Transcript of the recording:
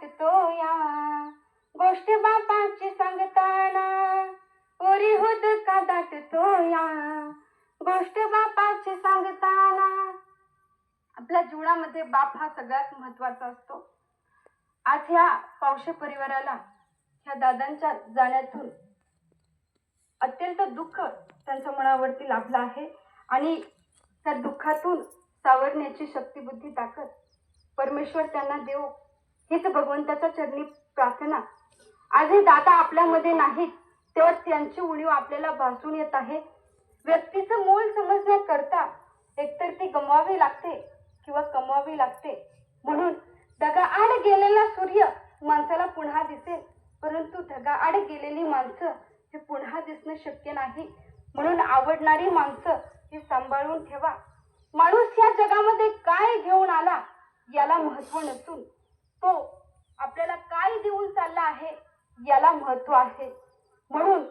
दाटतो या गोष्ट बापाची सांगताना ओरी होत का दाटतो या गोष्ट बापाची सांगताना. आपल्या जीवनामध्ये बाप हा सगळ्यात महत्वाचा असतो. आज ह्या पावशे परिवाराला ह्या दादांच्या जाण्यातून अत्यंत दुःख त्यांच्या मनावरती लाभलं आहे आणि त्या दुःखातून सावरण्याची शक्ती बुद्धी ताकद परमेश्वर त्यांना देव हीच भगवंताच्या चरणी प्रार्थना. आज हे दादा आपल्यामध्ये नाहीत तेव्हा त्यांची उणीव आपल्याला भासून येत आहे. व्यक्तीचं मूळ समजण्याकरता एकतर ती गमवावी लागते किंवा कमवावी लागते. म्हणून ढगाआड गेलेला सूर्य माणसाला पुन्हा दिसेल, परंतु ढगाआड गेलेली माणसं हे पुन्हा दिसणं शक्य नाही. म्हणून आवडणारी माणसं ही सांभाळून ठेवा. माणूस या जगामध्ये काय घेऊन आला याला महत्व नसून तो आपल्याला काय देऊन चालला आहे याला महत्व आहे. म्हणून